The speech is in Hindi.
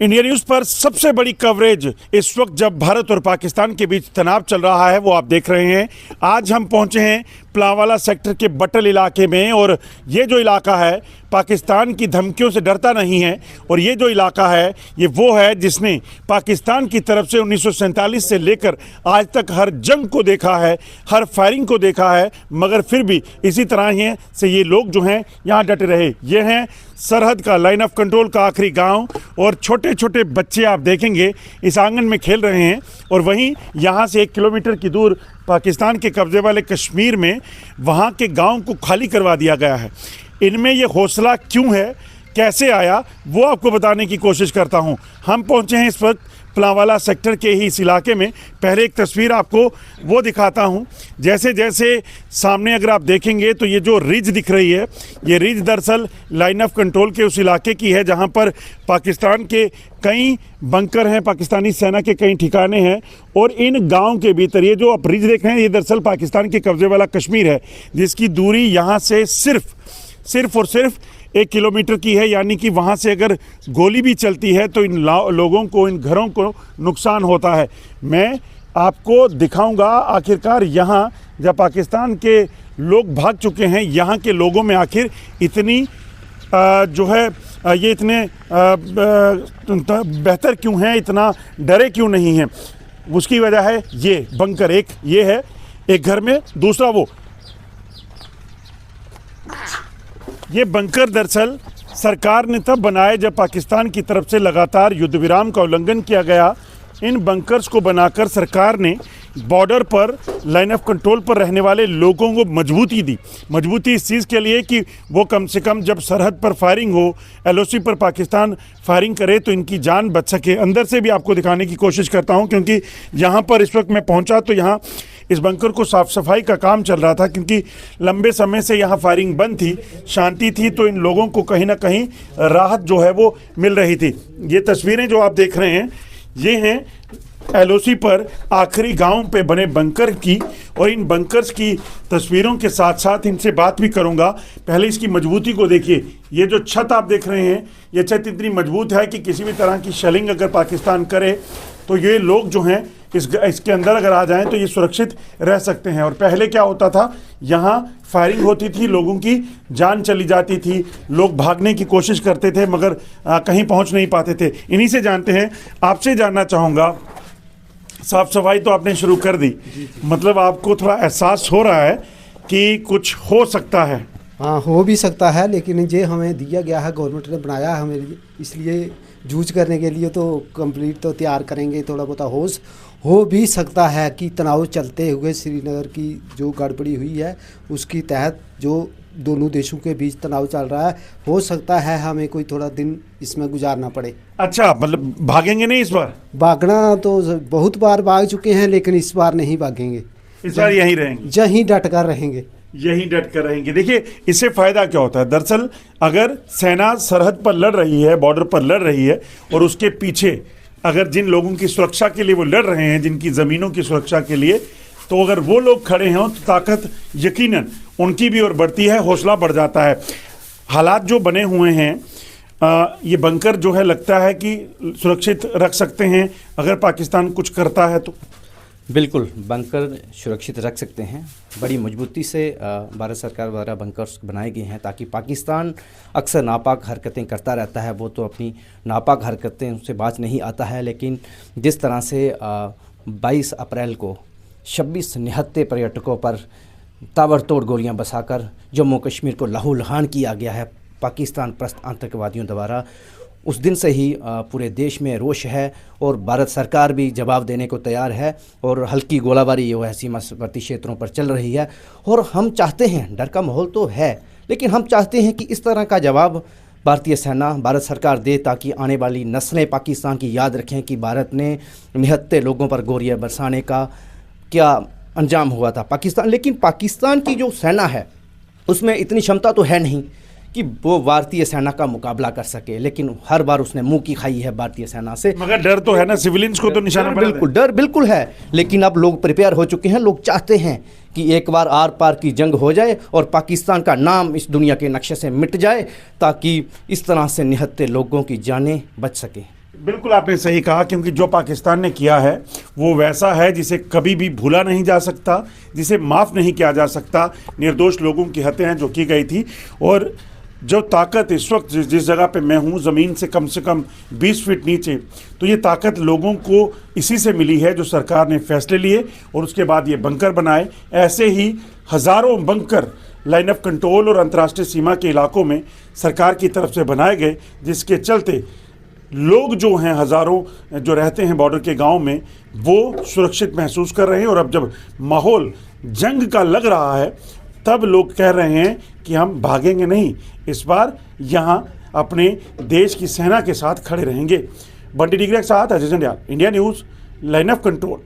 इंडिया न्यूज़ पर सबसे बड़ी कवरेज इस वक्त जब भारत और पाकिस्तान के बीच तनाव चल रहा है वो आप देख रहे हैं। आज हम पहुंचे हैं प्लावाला सेक्टर के बटल इलाके में और ये जो इलाका है पाकिस्तान की धमकियों से डरता नहीं है और ये जो इलाका है ये वो है जिसने पाकिस्तान की तरफ से 1947 से लेकर आज तक हर जंग को देखा है, हर फायरिंग को देखा है, मगर फिर भी इसी तरह ही से ये लोग जो हैं यहाँ डटे रहे। ये हैं सरहद का लाइन ऑफ कंट्रोल का आखिरी गांव और छोटे छोटे बच्चे आप देखेंगे इस आंगन में खेल रहे हैं और वहीं यहाँ से 1 किलोमीटर की दूर पाकिस्तान के कब्जे वाले कश्मीर में वहाँ के गांव को खाली करवा दिया गया है। इनमें ये हौसला क्यों है, कैसे आया, वो आपको बताने की कोशिश करता हूँ। हम पहुँचे हैं इस वक्त प्लावाला सेक्टर के ही इस इलाके में। पहले एक तस्वीर आपको वो दिखाता हूँ। जैसे जैसे सामने अगर आप देखेंगे तो ये जो रिज दिख रही है ये रिज दरअसल लाइन ऑफ कंट्रोल के उस इलाके की है जहाँ पर पाकिस्तान के कई बंकर हैं, पाकिस्तानी सेना के कई ठिकाने हैं और इन गांव के भीतर ये जो आप रिज देख रहे हैं ये दरअसल पाकिस्तान के कब्जे वाला कश्मीर है जिसकी दूरी यहाँ से सिर्फ और सिर्फ 1 किलोमीटर की है। यानी कि वहाँ से अगर गोली भी चलती है तो इन लोगों को, इन घरों को नुकसान होता है। मैं आपको दिखाऊंगा आखिरकार यहाँ जब पाकिस्तान के लोग भाग चुके हैं यहाँ के लोगों में आखिर इतनी जो है ये इतने बेहतर क्यों हैं, इतना डरे क्यों नहीं हैं। उसकी वजह है ये बंकर, एक ये है एक घर में, दूसरा वो ये बंकर दरअसल सरकार ने तब बनाए जब पाकिस्तान की तरफ से लगातार युद्ध विराम का उल्लंघन किया गया। इन बंकर्स को बनाकर सरकार ने बॉर्डर पर लाइन ऑफ कंट्रोल पर रहने वाले लोगों को मजबूती दी। मजबूती इस चीज़ के लिए कि वो कम से कम जब सरहद पर फायरिंग हो, एलओसी पर पाकिस्तान फायरिंग करे तो इनकी जान बच सके। अंदर से भी आपको दिखाने की कोशिश करता हूं क्योंकि यहाँ पर इस वक्त मैं पहुँचा तो यहाँ इस बंकर को साफ़ सफाई का काम चल रहा था क्योंकि लंबे समय से यहाँ फायरिंग बंद थी, शांति थी, तो इन लोगों को कहीं ना कहीं राहत जो है वो मिल रही थी। ये तस्वीरें जो आप देख रहे हैं ये हैं एलओसी पर आखिरी गांव पे बने बंकर की और इन बंकर्स की तस्वीरों के साथ साथ इनसे बात भी करूंगा। पहले इसकी मजबूती को देखिए। ये जो छत आप देख रहे हैं ये छत इतनी मजबूत है कि किसी भी तरह की शेलिंग अगर पाकिस्तान करे तो ये लोग जो हैं इसके अंदर अगर आ जाएं तो ये सुरक्षित रह सकते हैं। और पहले क्या होता था, यहाँ फायरिंग होती थी, लोगों की जान चली जाती थी, लोग भागने की कोशिश करते थे मगर कहीं पहुँच नहीं पाते थे। इन्हीं से जानते हैं, आपसे जानना चाहूँगा, साफ सफाई तो आपने शुरू कर दी, मतलब आपको थोड़ा एहसास हो रहा है कि कुछ हो सकता है? हाँ, हो भी सकता है, लेकिन ये हमें दिया गया है, गवर्नमेंट ने बनाया है हमें लिए, इसलिए जूझ करने के लिए तो कंप्लीट तो तैयार करेंगे। थोड़ा बहुत हो भी सकता है कि तनाव चलते हुए श्रीनगर की जो गड़बड़ी हुई है उसकी तहत जो दोनों देशों के बीच तनाव चल रहा है, हो सकता है हमें कोई थोड़ा दिन इसमें गुजारना पड़े। अच्छा, मतलब भागेंगे नहीं इस बार? भागना तो बहुत बार भाग चुके हैं लेकिन इस बार नहीं भागेंगे, इस बार यहीं रहेंगे, यहीं डट कर रहेंगे, यहीं डट कर रहेंगे। देखिए इससे फ़ायदा क्या होता है, दरअसल अगर सेना सरहद पर लड़ रही है, बॉर्डर पर लड़ रही है और उसके पीछे अगर जिन लोगों की सुरक्षा के लिए वो लड़ रहे हैं, जिनकी ज़मीनों की सुरक्षा के लिए, तो अगर वो लोग खड़े हों तो ताकत यकीनन उनकी भी और बढ़ती है, हौसला बढ़ जाता है। हालात जो बने हुए हैं ये बंकर जो है लगता है कि सुरक्षित रख सकते हैं अगर पाकिस्तान कुछ करता है तो? बिल्कुल, बंकर सुरक्षित रख सकते हैं। बड़ी मजबूती से भारत सरकार द्वारा बंकर्स बनाए गए हैं ताकि पाकिस्तान अक्सर नापाक हरकतें करता रहता है, वो तो अपनी नापाक हरकतें उनसे बाज नहीं आता है। लेकिन जिस तरह से 22 अप्रैल को 26 निहत्थे पर्यटकों पर ताबड़तोड़ गोलियां बसाकर जम्मू कश्मीर को लहूलुहान किया गया है पाकिस्तान प्रस्त आतंकवादियों द्वारा, उस दिन से ही पूरे देश में रोष है और भारत सरकार भी जवाब देने को तैयार है और हल्की गोलाबारी जो है सीमावर्ती क्षेत्रों पर चल रही है। और हम चाहते हैं, डर का माहौल तो है, लेकिन हम चाहते हैं कि इस तरह का जवाब भारतीय सेना, भारत सरकार दे ताकि आने वाली नस्लें पाकिस्तान की याद रखें कि भारत ने निहत्थे लोगों पर गोलियां बरसाने का क्या अंजाम हुआ था पाकिस्तान। लेकिन पाकिस्तान की जो सेना है उसमें इतनी क्षमता तो है नहीं कि वो भारतीय सेना का मुकाबला कर सके, लेकिन हर बार उसने मुंह की खाई है भारतीय सेना से। मगर डर तो है ना, सिविलियंस को तो निशाना बिल्कुल डर बिल्कुल है, लेकिन अब लोग प्रिपेयर हो चुके हैं। लोग चाहते हैं कि एक बार आर पार की जंग हो जाए और पाकिस्तान का नाम इस दुनिया के नक्शे से मिट जाए ताकि इस तरह से निहत्थे लोगों की जानें बच सकें। बिल्कुल आपने सही कहा, क्योंकि जो पाकिस्तान ने किया है वो वैसा है जिसे कभी भी भूला नहीं जा सकता, जिसे माफ़ नहीं किया जा सकता। निर्दोष लोगों की हत्याएं जो की गई थी, और जो ताकत इस वक्त जिस जगह पे मैं हूँ, ज़मीन से कम 20 फीट नीचे, तो ये ताकत लोगों को इसी से मिली है जो सरकार ने फैसले लिए और उसके बाद ये बंकर बनाए। ऐसे ही हज़ारों बंकर लाइन ऑफ कंट्रोल और अंतर्राष्ट्रीय सीमा के इलाकों में सरकार की तरफ से बनाए गए, जिसके चलते लोग जो हैं, हज़ारों जो रहते हैं बॉर्डर के गांव में, वो सुरक्षित महसूस कर रहे हैं। और अब जब माहौल जंग का लग रहा है, तब लोग कह रहे हैं कि हम भागेंगे नहीं, इस बार यहाँ अपने देश की सेना के साथ खड़े रहेंगे। बंटी डिग्री के साथ Ajay Jandial, India news, line of control.